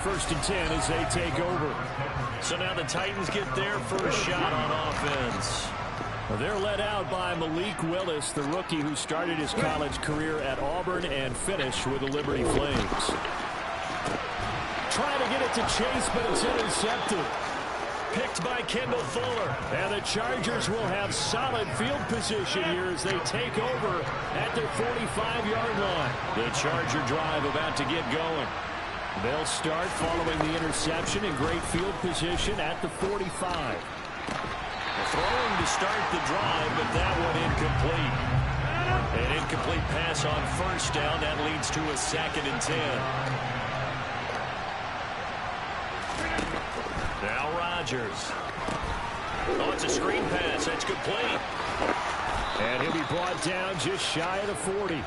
First and 10 as they take over. So now the Titans get their first shot on offense. They're led out by Malik Willis, the rookie who started his college career at Auburn and finished with the Liberty Flames. Trying to get it to Chase, but it's intercepted. Picked by Kendall Fuller. And the Chargers will have solid field position here as they take over at their 45-yard line. The Charger drive about to get going. They'll start following the interception in great field position at the 45. Throwing to start the drive, but that one incomplete. An incomplete pass on first down. That leads to a 2nd and 10. Now Rodgers. Oh, it's a screen pass. That's complete. And he'll be brought down just shy of the 40.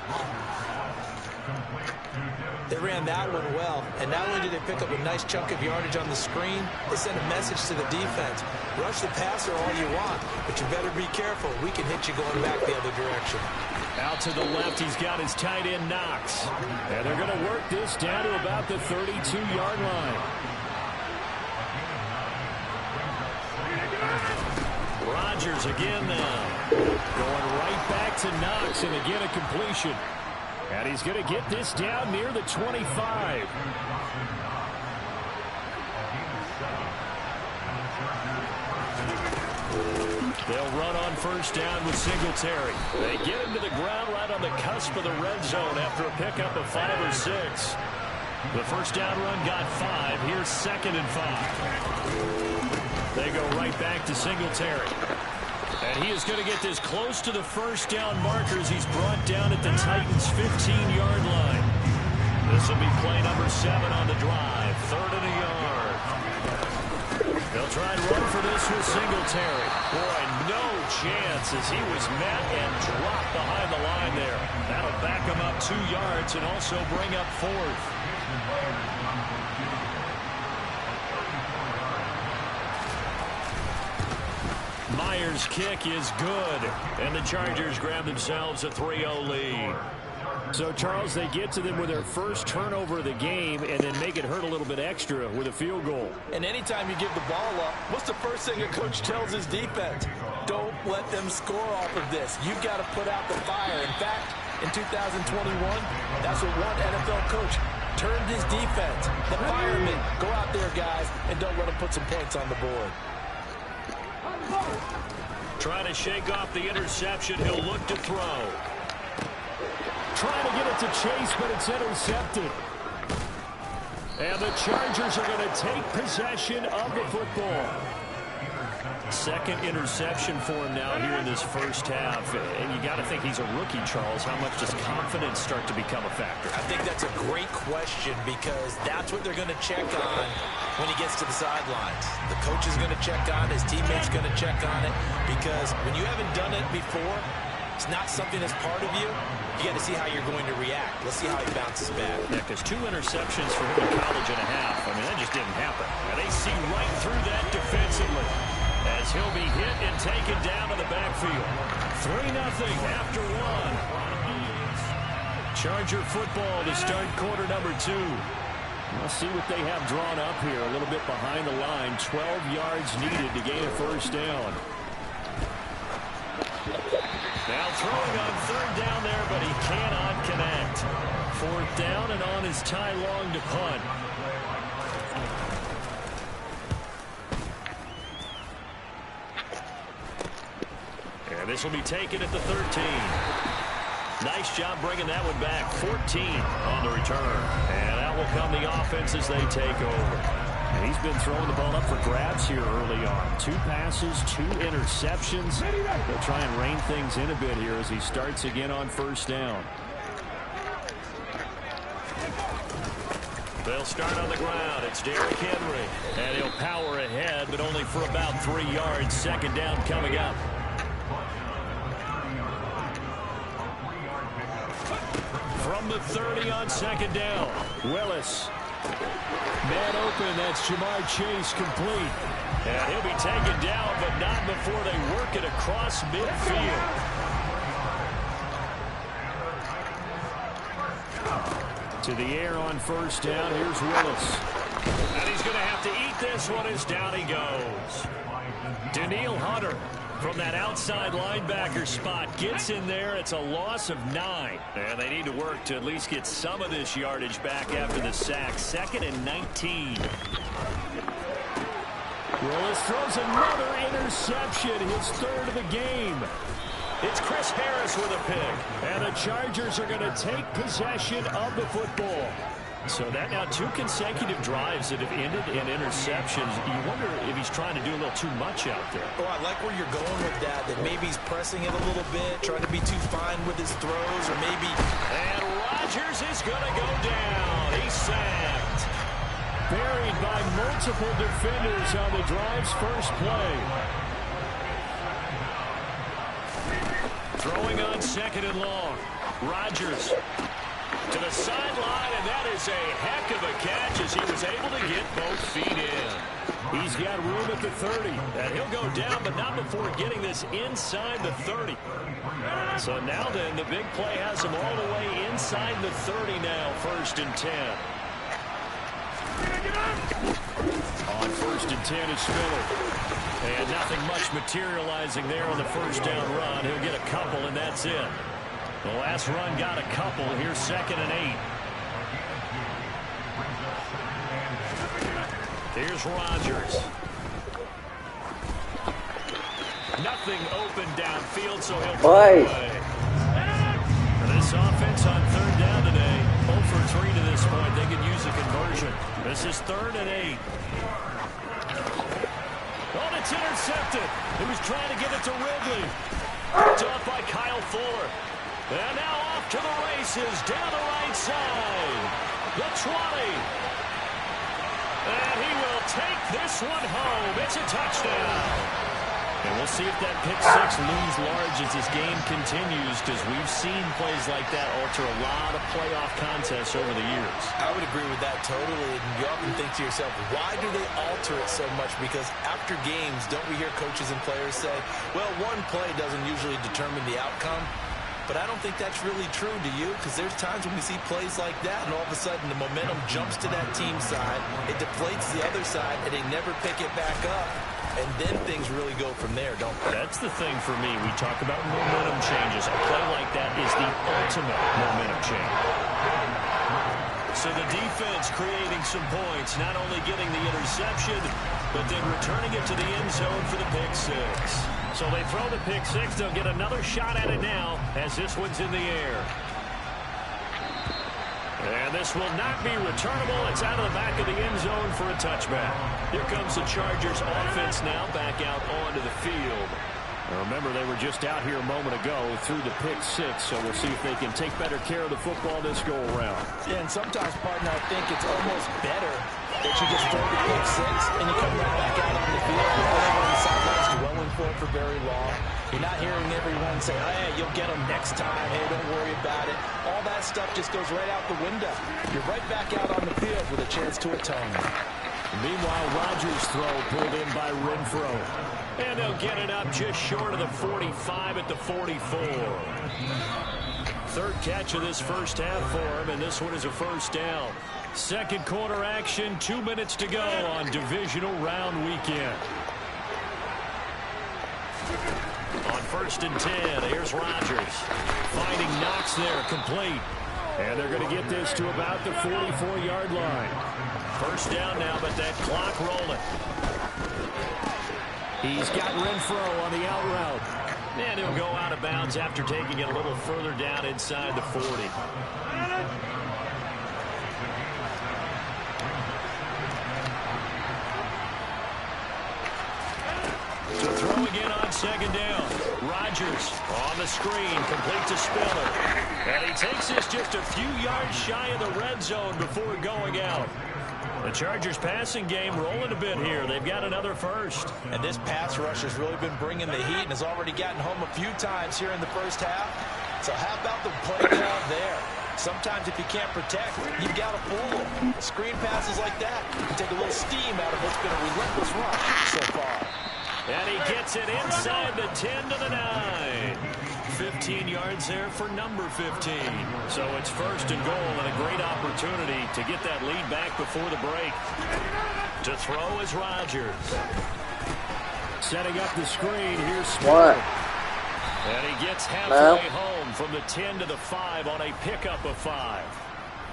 They ran that one well, and not only did they pick up a nice chunk of yardage on the screen, they sent a message to the defense. Rush the passer all you want, but you better be careful. We can hit you going back the other direction. Out to the left, he's got his tight end, Knox. And they're going to work this down to about the 32-yard line. Rodgers again now. Going right back to Knox, and again a completion. And he's going to get this down near the 25. They'll run on first down with Singletary. They get him to the ground right on the cusp of the red zone after a pickup of 5 or 6. The first down run got 5. Here's 2nd and 5. They go right back to Singletary. And he is going to get this close to the first down markers. He's brought down at the Titans' 15-yard line. This will be play number 7 on the drive. 3rd and a yard. They'll try and run for this with Singletary. Boy, no chance as he was met and dropped behind the line there. That'll back him up 2 yards and also bring up 4th. Myers' kick is good, and the Chargers grab themselves a 3-0 lead. So, Charles, they get to them with their first turnover of the game and then make it hurt a little bit extra with a field goal. And anytime you give the ball up, what's the first thing a coach tells his defense? Don't let them score off of this. You've got to put out the fire. In fact, in 2021, that's what one NFL coach turned his defense. The firemen. Go out there, guys, and don't let them put some points on the board. Trying to shake off the interception. He'll look to throw. Trying to get it to Chase, but it's intercepted. And the Chargers are going to take possession of the football. 2nd interception for him now here in this first half. And you got to think he's a rookie, Charles. How much does confidence start to become a factor? I think that's a great question because that's what they're going to check on when he gets to the sidelines. The coach is going to check on it. His teammates going to check on it because when you haven't done it before, it's not something that's part of you. You got to see how you're going to react. Let's see how he bounces back. Yeah, because 2 interceptions for him in college and a half. I mean, that just didn't happen. And they see right through that defensively as he'll be hit and taken down to the backfield. 3-0 after 1. Charger football to start quarter number 2. We'll see what they have drawn up here. A little bit behind the line. 12 yards needed to gain a first down. Now throwing on 3rd down there, but he cannot connect. 4th down and on his Ty Long to punt. And this will be taken at the 13. Nice job bringing that one back. 14 on the return. And out will come the offense as they take over. And he's been throwing the ball up for grabs here early on. 2 passes, 2 interceptions. They'll try and rein things in a bit here as he starts again on first down. They'll start on the ground. It's Derrick Henry. And he'll power ahead, but only for about 3 yards. 2nd down coming up. From the 30 on 2nd down. Willis. Man open, that's Jamar Chase complete. And he'll be taken down, but not before they work it across midfield. To the air on first down, here's Willis. this one is down he goes. Danielle Hunter from that outside linebacker spot gets in there. It's a loss of 9. And they need to work to at least get some of this yardage back after the sack. 2nd and 19. Willis throws another interception, his 3rd of the game. It's Chris Harris with a pick. And the Chargers are going to take possession of the football. So that now 2 consecutive drives that have ended in interceptions. You wonder if he's trying to do a little too much out there. Oh, I like where you're going with that maybe he's pressing it a little bit, trying to be too fine with his throws, or maybe... And Rodgers is going to go down. He's sacked. Buried by multiple defenders on the drive's first play. Throwing on 2nd and long. Rodgers to the sideline, and that is a heck of a catch as he was able to get both feet in. He's got room at the 30, and he'll go down, but not before getting this inside the 30. So now then, the big play has him all the way inside the 30 now, 1st and 10. On 1st and 10 is Spiller. And nothing much materializing there on the first down run. He'll get a couple, and that's it. The last run got a couple. Here's 2nd and 8. Here's Rodgers. Nothing open downfield, so he'll play. This offense on 3rd down today, 0 for 3 to this point. They could use a conversion. This is 3rd and 8. Oh, it's intercepted. He was trying to get it to Ridley. It's off by Kyle Fuller. And now off to the races, down the right side. The 20. And he will take this one home. It's a touchdown. And we'll see if that pick 6 looms large as this game continues, because we've seen plays like that alter a lot of playoff contests over the years. I would agree with that totally. And you often think to yourself, why do they alter it so much? Because after games, don't we hear coaches and players say, well, one play doesn't usually determine the outcome? But I don't think that's really true, do you? Because there's times when we see plays like that, and all of a sudden the momentum jumps to that team side, it deflates the other side, and they never pick it back up. And then things really go from there, don't they? That's the thing for me. We talk about momentum changes. A play like that is the ultimate momentum change. So the defense creating some points, not only getting the interception, but then returning it to the end zone for the pick 6. So they throw the pick 6. They'll get another shot at it now as this one's in the air. And this will not be returnable. It's out of the back of the end zone for a touchback. Here comes the Chargers offense now back out onto the field. Now remember, they were just out here a moment ago through the pick 6, so we'll see if they can take better care of the football this go-around. Yeah, and sometimes, partner, I think it's almost better that you just throw the pick 6 and you come right back out on the field. You're not on the sidelines dwelling for it for very long. You're not hearing everyone say, hey, you'll get them next time. Hey, don't worry about it. All that stuff just goes right out the window. You're right back out on the field with a chance to atone. Meanwhile, Rodgers' throw pulled in by Renfro. And they'll get it up just short of the 45 at the 44. 3rd catch of this first half for him, and this one is a first down. 2nd quarter action, 2 minutes to go on divisional round weekend. On 1st and 10, here's Rodgers. Finding Knox there, complete. And they're going to get this to about the 44-yard line. First down now, but that clock rolling. He's got Renfro on the out route. And he'll go out of bounds after taking it a little further down inside the 40. So throwing in on 2nd down. Rodgers on the screen, complete to Spiller. And he takes this just a few yards shy of the red zone before going out. The Chargers passing game rolling a bit here. They've got another first. And this pass rush has really been bringing the heat and has already gotten home a few times here in the first half. So how about the play call there? Sometimes if you can't protect, you've got to fool. Screen passes like that can take a little steam out of what's been a relentless rush so far. And he gets it inside the 10 to the 9. 15 yards there for number 15. So it's 1st and goal and a great opportunity to get that lead back before the break. To throw is Rodgers. Setting up the screen. Here's Smith. What? And he gets halfway home from the 10 to the 5 on a pickup of 5.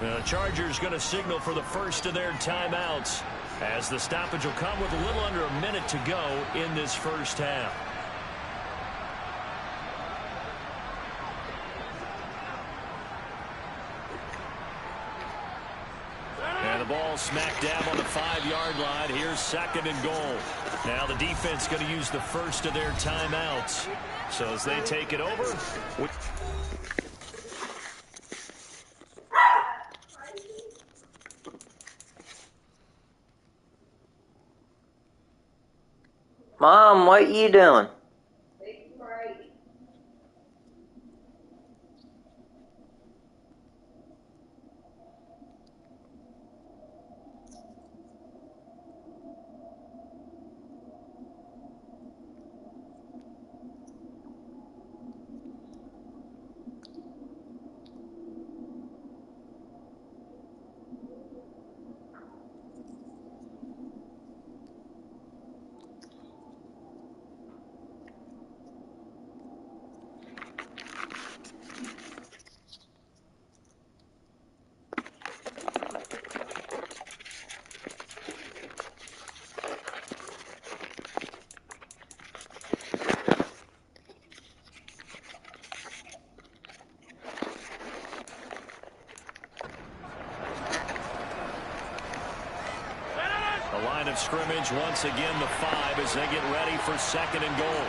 The Chargers going to signal for the first of their timeouts as the stoppage will come with a little under a minute to go in this first half. And the ball smacked down on the 5-yard line. Here's 2nd and goal. Now the defense going to use the first of their timeouts. So as they take it over. Mom, what are you doing? Line of scrimmage once again the 5 as they get ready for 2nd and goal.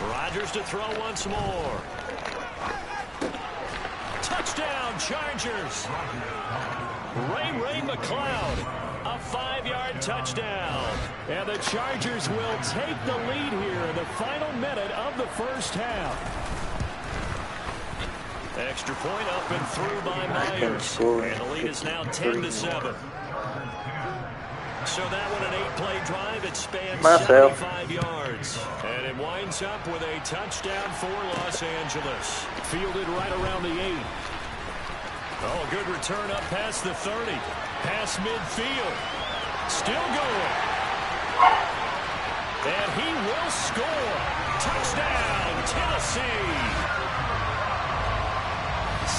Rodgers to throw once more. Touchdown Chargers. Ray McCloud, a 5-yard touchdown. And the Chargers will take the lead here in the final minute of the first half. Extra point up and through by Myers. And the lead is now 10-7. So that one an 8-play drive. It spans 75 yards. And it winds up with a touchdown for Los Angeles. Fielded right around the 8. Oh, a good return up past the 30. Past midfield. Still going. And he will score. Touchdown, Tennessee.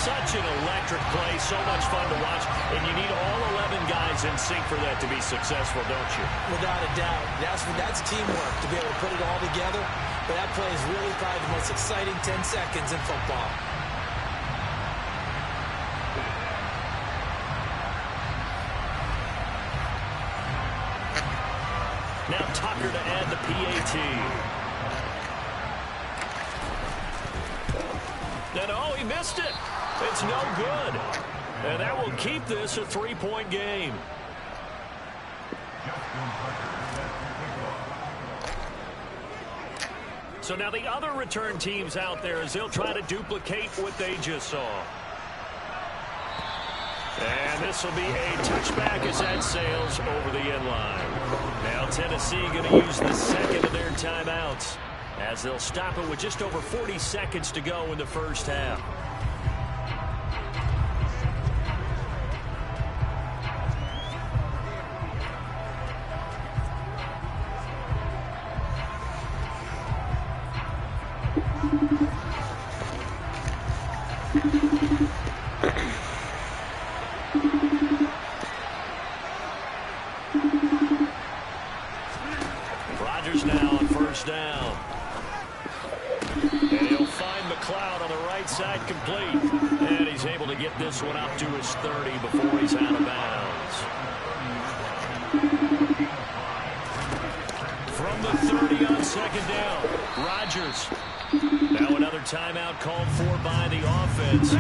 Such an electric play, so much fun to watch, and you need all 11 guys in sync for that to be successful, don't you? Without a doubt. That's teamwork to be able to put it all together, but that play is really probably the most exciting 10 seconds in football. Now Tucker to add the PAT. And oh, he missed it. It's no good. And that will keep this a 3-point game. So now the other return teams out there as they'll try to duplicate what they just saw. And this will be a touchback as that sails over the end line. Now Tennessee going to use the 2nd of their timeouts as they'll stop it with just over 40 seconds to go in the first half. Rodgers now on first down. And he'll find McCloud on the right side complete. And he's able to get this one up to his 30 before he's out of bounds. From the 30 on 2nd down, Rodgers. Now another timeout called for by the offense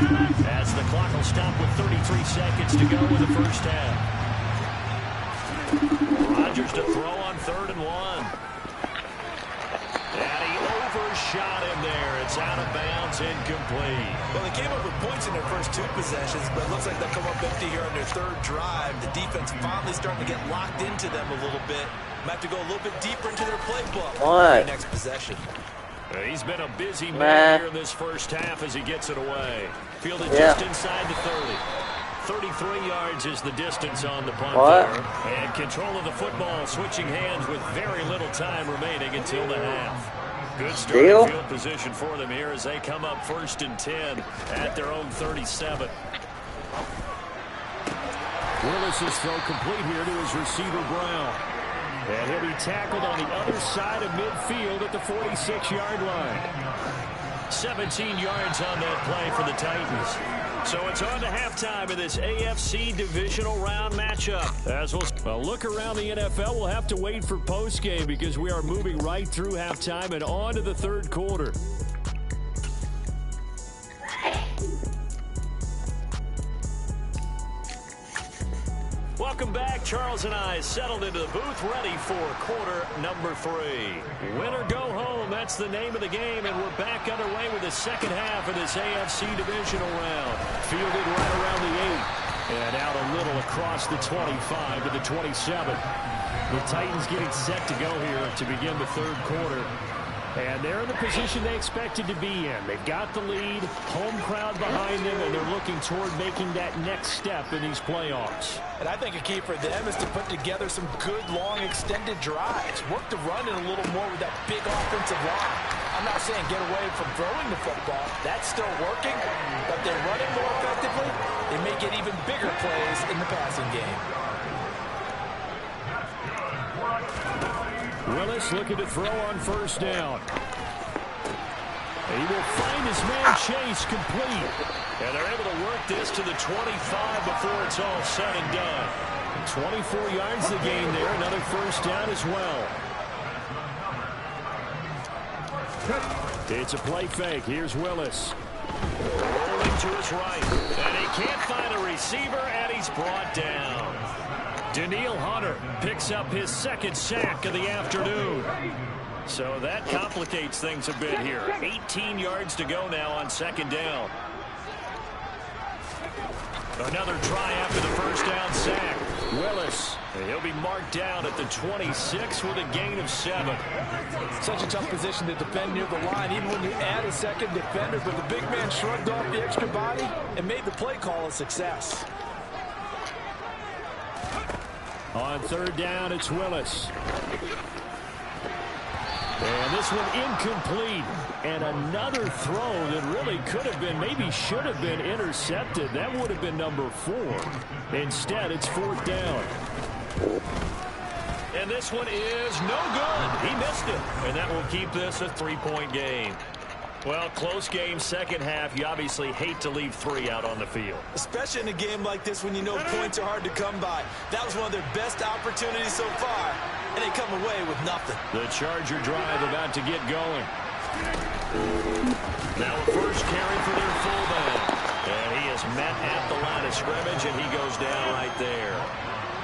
as the clock will stop with 33 seconds to go in the first half. Rodgers to throw on 3rd and 1. And he overshot him there. It's out of bounds, incomplete. Well, they came up with points in their first 2 possessions, but it looks like they'll come up empty here on their 3rd drive. The defense finally starting to get locked into them a little bit. Might have to go a little bit deeper into their playbook for the next possession. He's been a busy man here in this first half as he gets it away. Fielded just inside the 30. 33 yards is the distance on the punt What? there. And control of the football, switching hands with very little time remaining until the half. Good starting field position for them here as they come up 1st and 10 at their own 37. Willis's throw complete here to his receiver, Brown. And he'll be tackled on the other side of midfield at the 46-yard line. 17 yards on that play for the Titans. So it's on to halftime of this AFC divisional round matchup. As we'll look around the NFL, we'll have to wait for postgame because we are moving right through halftime and on to the third quarter. Welcome back. Charles and I settled into the booth, ready for quarter number 3. Win or go home, that's the name of the game, and we're back underway with the second half of this AFC divisional round. Fielded right around the 8, and out a little across the 25 to the 27. The Titans getting set to go here to begin the third quarter. And they're in the position they expected to be in. They've got the lead, home crowd behind them, and they're looking toward making that next step in these playoffs. And I think a key for them is to put together some good, long, extended drives. Work the run in a little more with that big offensive line. I'm not saying get away from throwing the football. That's still working. But they're running more effectively. They may get even bigger plays in the passing game. Willis looking to throw on 1st down. He will find his man Chase complete. And they're able to work this to the 25 before it's all said and done. 24 yards the gain there. Another 1st down as well. It's a play fake. Here's Willis. Rolling to his right. And he can't find a receiver, and he's brought down. Danielle Hunter picks up his 2nd sack of the afternoon. So that complicates things a bit here. 18 yards to go now on 2nd down. Another try after the 1st down sack. Willis, he'll be marked down at the 26 with a gain of 7. Such a tough position to defend near the line, even when you add a 2nd defender. But the big man shrugged off the extra body and made the play call a success. On 3rd down, it's Willis. And this one incomplete. And another throw that really could have been, maybe should have been intercepted. That would have been number 4. Instead, it's 4th down. And this one is no good. He missed it. And that will keep this a 3-point game. Well, close game, second half. You obviously hate to leave 3 out on the field. Especially in a game like this when you know points are hard to come by. That was one of their best opportunities so far, and they come away with nothing. The Charger drive about to get going. Now a first carry for their fullback. And he is met at the line of scrimmage, and he goes down right there.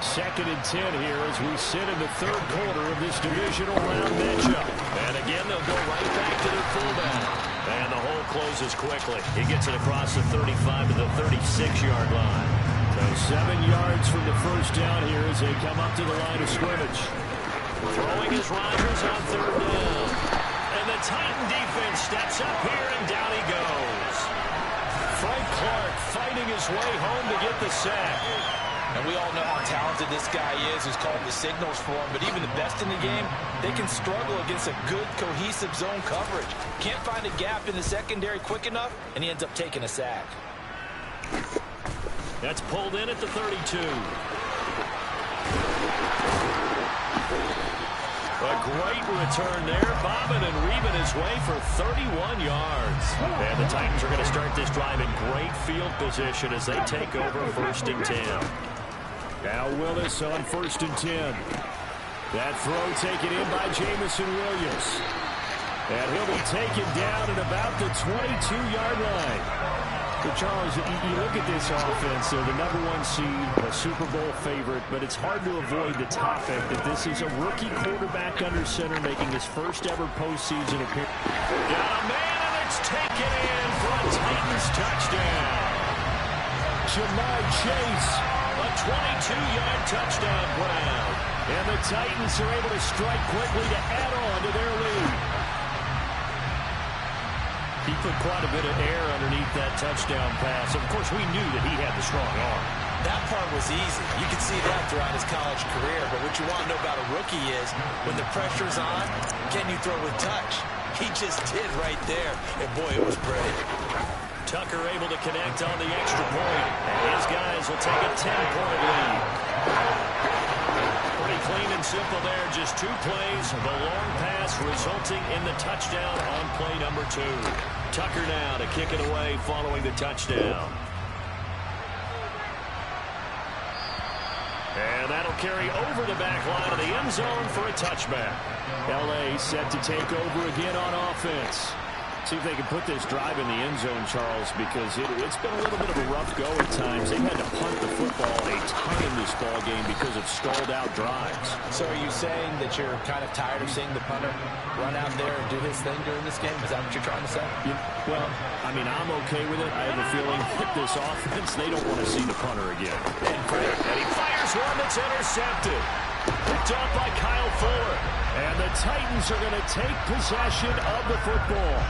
2nd and 10 here as we sit in the third quarter of this divisional round matchup. And again, they'll go right back to their fullback. And the hole closes quickly. He gets it across the 35 to the 36-yard line. So 7 yards from the 1st down here as they come up to the line of scrimmage. Throwing is Rodgers on 3rd down. And the Titan defense steps up here, and down he goes. Frank Clark fighting his way home to get the sack. And we all know how talented this guy is who's called the signals for him. But even the best in the game, they can struggle against a good, cohesive zone coverage. Can't find a gap in the secondary quick enough, and he ends up taking a sack. That's pulled in at the 32. A great return there, bobbing and weaving his way for 31 yards. And the Titans are going to start this drive in great field position as they take over 1st and 10. Now Willis on 1st and 10. That throw taken in by Jamison Williams. And he'll be taken down at about the 22-yard line. But Charles, you look at this offense, they're the #1 seed, a Super Bowl favorite, but it's hard to avoid the topic that this is a rookie quarterback under center making his first ever postseason appearance. Got a man, and it's taken in for a Titans touchdown. Ja'Marr Chase. A 22-yard touchdown ground. And the Titans are able to strike quickly to add on to their lead. He put quite a bit of air underneath that touchdown pass. Of course, we knew that he had the strong arm. That part was easy. You could see that throughout his college career. But what you want to know about a rookie is when the pressure's on, can you throw with touch? He just did right there. And, boy, it was pretty. Tucker able to connect on the extra point. And his guys will take a 10-point lead. Pretty clean and simple there. Just 2 plays. The long pass resulting in the touchdown on play number 2. Tucker now to kick it away following the touchdown. And that'll carry over the back line of the end zone for a touchback. L.A. set to take over again on offense. See if they can put this drive in the end zone, Charles, because it's been a little bit of a rough go at times. They've had to punt the football a ton in this ball game because of stalled-out drives. So are you saying that you're kind of tired of seeing the punter run out there and do his thing during this game? Is that what you're trying to say? Yeah, well, I mean, I'm okay with it. I have a feeling that this offense, they don't want to see the punter again. And he fires one that's intercepted. Picked off by Kyle Fuller. And the Titans are going to take possession of the football.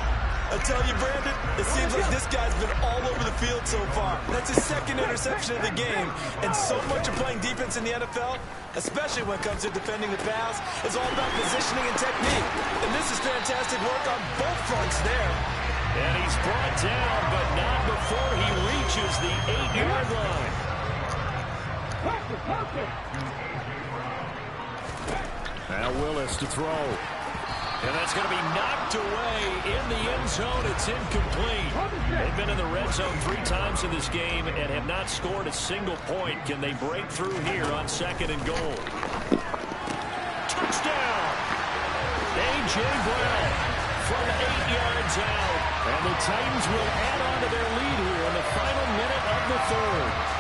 I tell you, Brandon, it seems like this guy's been all over the field so far. That's his 2nd interception of the game. And so much of playing defense in the NFL, especially when it comes to defending the pass, is all about positioning and technique. And this is fantastic work on both fronts there. And he's brought down, but not before he reaches the 8-yard line. Now Willis to throw. And that's going to be knocked away in the end zone. It's incomplete. They've been in the red zone 3 times in this game and have not scored a single point. Can they break through here on 2nd and goal? Touchdown! A.J. Brown from 8 yards out. And the Titans will add on to their lead here in the final minute of the 3rd.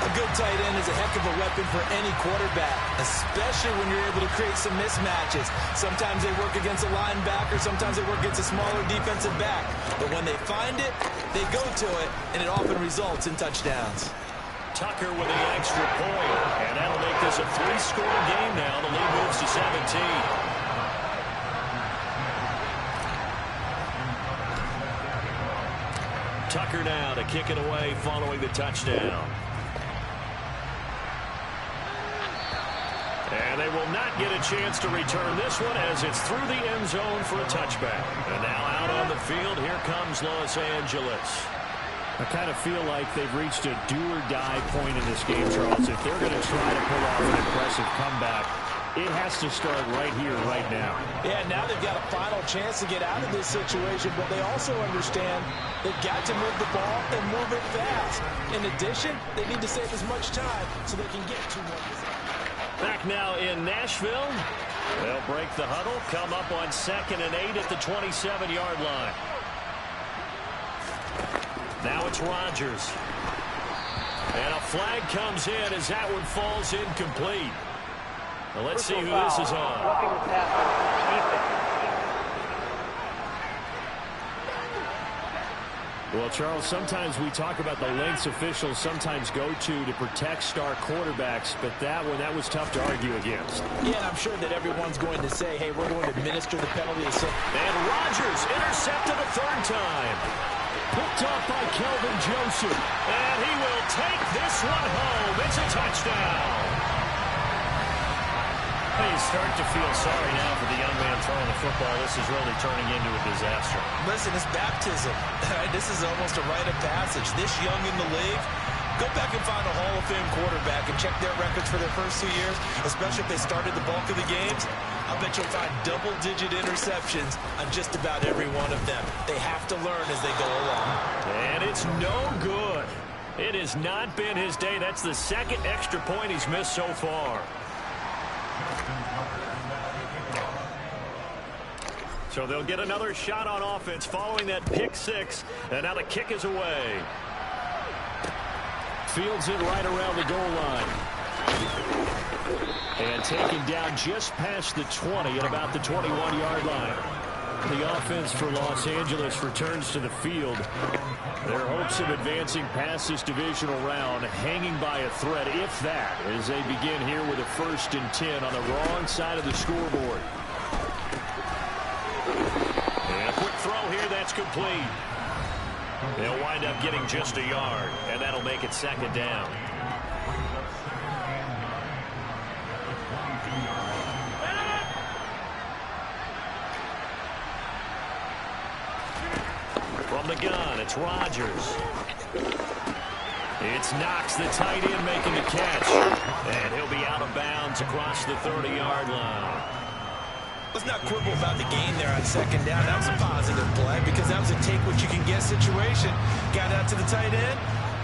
A good tight end is a heck of a weapon for any quarterback, especially when you're able to create some mismatches. Sometimes they work against a linebacker, sometimes they work against a smaller defensive back. But when they find it, they go to it, and it often results in touchdowns. Tucker with the extra point, and that'll make this a 3-score game now. The lead moves to 17. Tucker now to kick it away following the touchdown. And they will not get a chance to return this one as it's through the end zone for a touchback. And now out on the field, here comes Los Angeles. I kind of feel like they've reached a do-or-die point in this game, Charles. If they're going to try to pull off an impressive comeback, it has to start right here, right now. Yeah, now they've got a final chance to get out of this situation, but they also understand they've got to move the ball and move it fast. In addition, they need to save as much time so they can get 2 more possessions. Back now in Nashville. They'll break the huddle, come up on 2nd and 8 at the 27-yard line. Now it's Rodgers. And a flag comes in as that one falls incomplete. Now let's see who this is on. Well, Charles, sometimes we talk about the lengths officials sometimes go to protect star quarterbacks, but that was tough to argue against. Yeah, and I'm sure that everyone's going to say, hey, we're going to administer the penalty. And Rodgers intercepted a 3rd time. Picked off by Kelvin Joseph. And he will take this one home. It's a touchdown. You start to feel sorry now for the young man throwing the football. This is really turning into a disaster. Listen, it's baptism. This is almost a rite of passage. This young in the league, go back and find a Hall of Fame quarterback and check their records for their first 2 years, especially if they started the bulk of the games. I bet you'll find double-digit interceptions on just about every one of them. They have to learn as they go along. And it's no good. It has not been his day. That's the 2nd extra point he's missed so far. So they'll get another shot on offense following that pick 6. And now the kick is away. Fields it right around the goal line. And taken down just past the 20 at about the 21-yard line. The offense for Los Angeles returns to the field. Their hopes of advancing past this divisional round hanging by a thread, if that, as they begin here with a 1st and 10 on the wrong side of the scoreboard. And a quick throw here. That's complete. They'll wind up getting just a yard, and that'll make it second down. From the gun, it's Rodgers. It's Knox, the tight end, making the catch. And he'll be out of bounds across the 30-yard line. Let's not quibble about the gain there on second down. That was a positive play because that was a take-what-you-can-get situation. Got out to the tight end.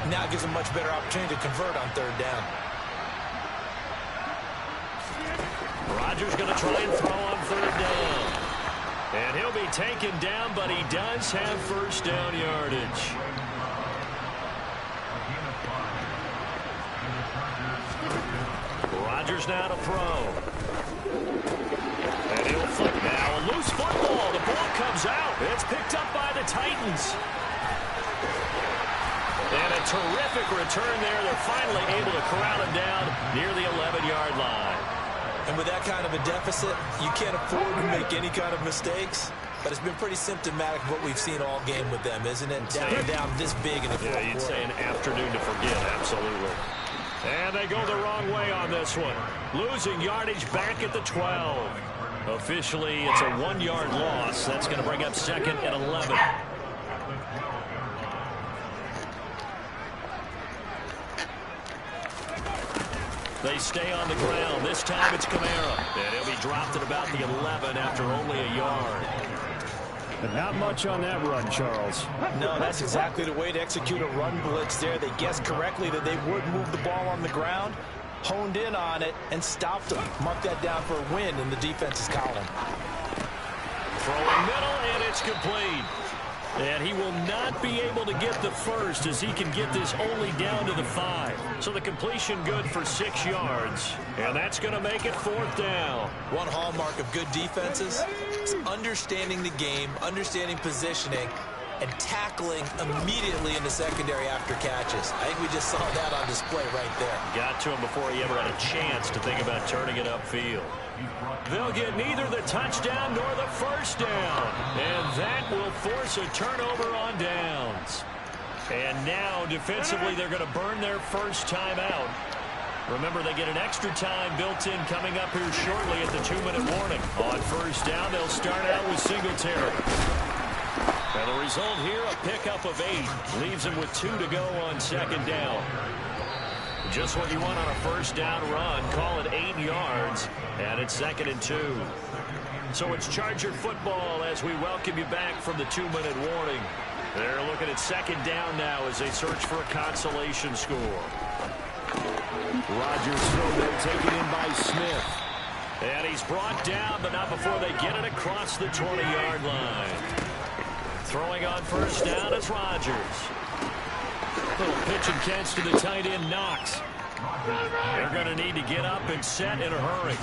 Now it gives him much better opportunity to convert on third down. Rodgers going to try and throw on third down. And he'll be taken down, but he does have first down yardage. Rodgers now to throw. And he'll flip now. A loose football. The ball comes out. It's picked up by the Titans. And a terrific return there. They're finally able to corral him down near the 11-yard line. And with that kind of a deficit, you can't afford to make any kind of mistakes. But it's been pretty symptomatic of what we've seen all game with them, isn't it? Down this big in the fourth quarter. Yeah, you'd say an afternoon to forget, absolutely. And they go the wrong way on this one. Losing yardage back at the 12. Officially, it's a 1-yard loss. That's going to bring up second and 11. They stay on the ground. This time it's Kamara. And he'll be dropped at about the 11 after only a yard. But not much on that run, Charles. No, that's exactly the way to execute a run blitz there. They guessed correctly that they would move the ball on the ground, honed in on it, and stopped them. Mark that down for a win in the defense's column. Throwing middle, and it's complete. And he will not be able to get the first as he can get this only down to the 5. So the completion good for 6 yards. And that's going to make it fourth down. One hallmark of good defenses is understanding the game, understanding positioning, and tackling immediately in the secondary after catches. I think we just saw that on display right there. Got to him before he ever had a chance to think about turning it upfield. They'll get neither the touchdown nor the first down. And that will force a turnover on downs. And now, defensively, they're going to burn their first time out. Remember, they get an extra time built in coming up here shortly at the 2-minute warning. On first down, they'll start out with Singletary. And the result here, a pickup of 8. Leaves him with 2 to go on second down. Just what you want on a first down run. Call it 8 yards. And it's second and 2. So it's Charger football as we welcome you back from the 2-minute warning. They're looking at second down now as they search for a consolation score. Rodgers throw there taken in by Smith. And he's brought down, but not before they get it across the 20-yard line. Throwing on first down, it's Rodgers. Little pitch and catch to the tight end, Knox. They're going to need to get up and set in a hurry.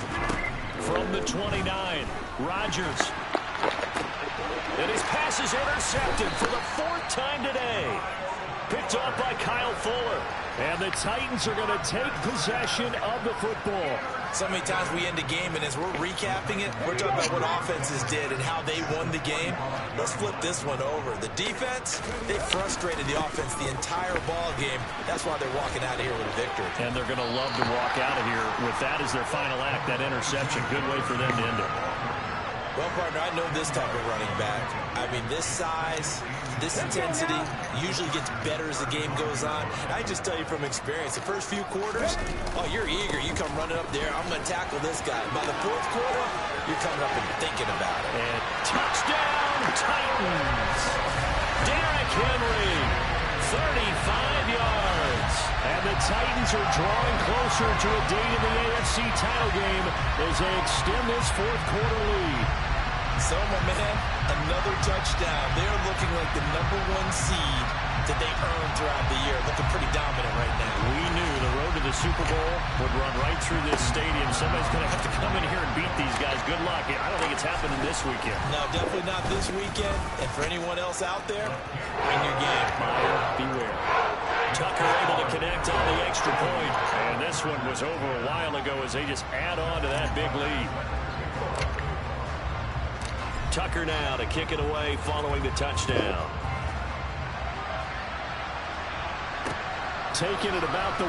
From the 29, Rodgers. And his pass is intercepted for the 4th time today. Picked off by Kyle Fuller. And the Titans are going to take possession of the football. So many times we end a game, and as we're recapping it, we're talking about what offenses did and how they won the game. Let's flip this one over. The defense, they frustrated the offense the entire ball game. That's why they're walking out of here with a victory. And they're going to love to walk out of here with that as their final act, that interception. Good way for them to end it. Well, partner, I know this type of running back. I mean, this size, this intensity usually gets better as the game goes on. I just tell you from experience, the first few quarters, oh, you're eager. You come running up there. I'm going to tackle this guy. By the 4th quarter, you're coming up and thinking about it. And touchdown, Titans. Derrick Henry, 35 yards. And the Titans are drawing closer to a date in the AFC title game as they extend this 4th quarter lead. So, my man, another touchdown. They're looking like the #1 seed that they earned throughout the year. Looking pretty dominant right now. We knew the road to the Super Bowl would run right through this stadium. Somebody's going to have to come in here and beat these guys. Good luck. I don't think it's happening this weekend. No, definitely not this weekend. And for anyone else out there, bring your game. Buyer beware. Tucker able to connect on the extra point. And this one was over a while ago as they just add on to that big lead. Tucker now to kick it away following the touchdown. Taking it about the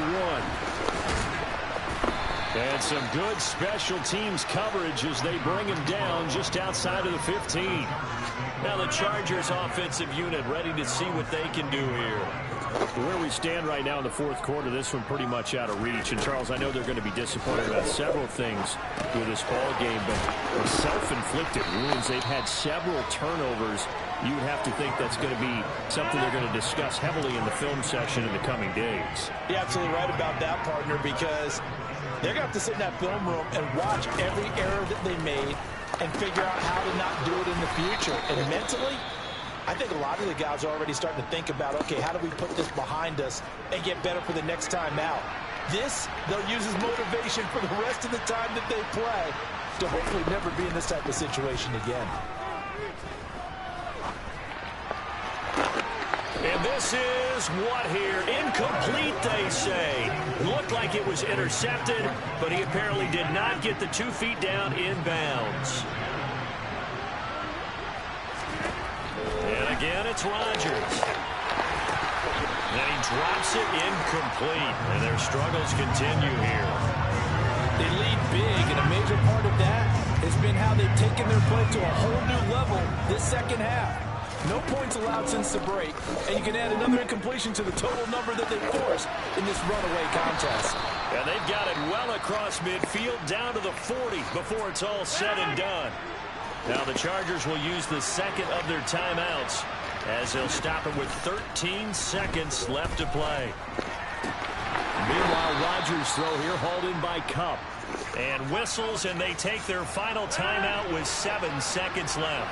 1. And some good special teams coverage as they bring him down just outside of the 15. Now the Chargers offensive unit ready to see what they can do here. Where we stand right now in the fourth quarter, this one pretty much out of reach. And, Charles, I know they're going to be disappointed about several things with this ball game, but self-inflicted wounds. They've had several turnovers. You would have to think that's going to be something they're going to discuss heavily in the film session in the coming days. You're absolutely right about that, partner, because they're going to have to sit in that film room and watch every error that they made and figure out how to not do it in the future. And mentally, I think a lot of the guys are already starting to think about, okay, how do we put this behind us and get better for the next time out? This, they'll use as motivation for the rest of the time that they play to hopefully never be in this type of situation again. And this is what here? Incomplete, they say. Looked like it was intercepted, but he apparently did not get the 2 feet down in bounds. And again, it's Rodgers. And he drops it incomplete. And their struggles continue here. They lead big, and a major part of that has been how they've taken their play to a whole new level this second half. No points allowed since the break, and you can add another incompletion to the total number that they forced in this runaway contest. And they've got it well across midfield down to the 40 before it's all said and done. Now the Chargers will use the second of their timeouts as they'll stop it with 13 seconds left to play. Meanwhile, Rodgers' throw here hauled in by Kupp. And whistles, and they take their final timeout with 7 seconds left.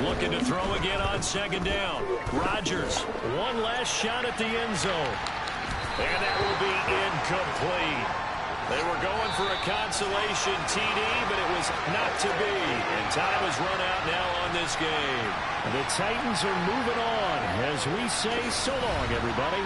Looking to throw again on second down. Rodgers, one last shot at the end zone. And that will be incomplete. They were going for a consolation TD, but it was not to be. And time has run out now on this game. The Titans are moving on as we say so long, everybody.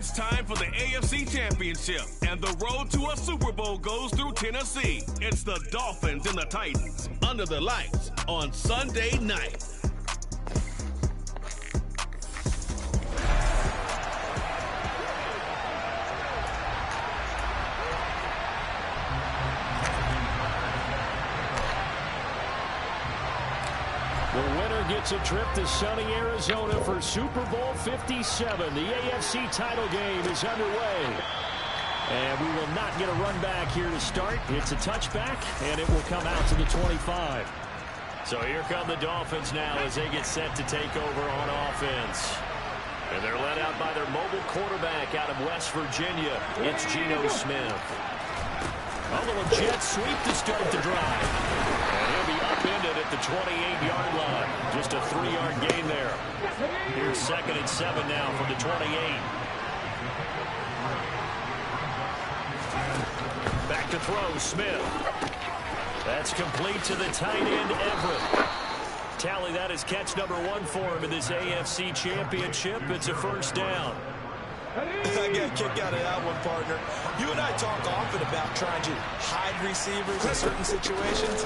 It's time for the AFC Championship, and the road to a Super Bowl goes through Tennessee. It's the Dolphins and the Titans under the lights on Sunday night. The winner gets a trip to sunny Arizona for Super Bowl 57. The AFC title game is underway. And we will not get a run back here to start. It's a touchback, and it will come out to the 25. So here come the Dolphins now as they get set to take over on offense. And they're led out by their mobile quarterback out of West Virginia. It's Geno Smith. A little jet sweep to start the drive. And he'll be upended at the 28-yard line. Just a 3-yard gain there. Here's 2nd and 7 now from the 28. Back to throw, Smith. That's complete to the tight end, Everett. Tally that as catch number 1 for him in this AFC Championship. It's a first down. I got a kick out of that one, partner. You and I talk often about trying to hide receivers in certain situations,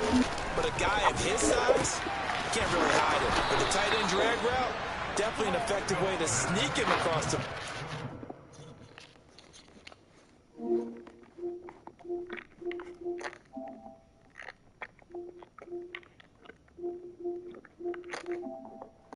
but a guy of his size, you can't really hide him. But the tight end drag route, definitely an effective way to sneak him across the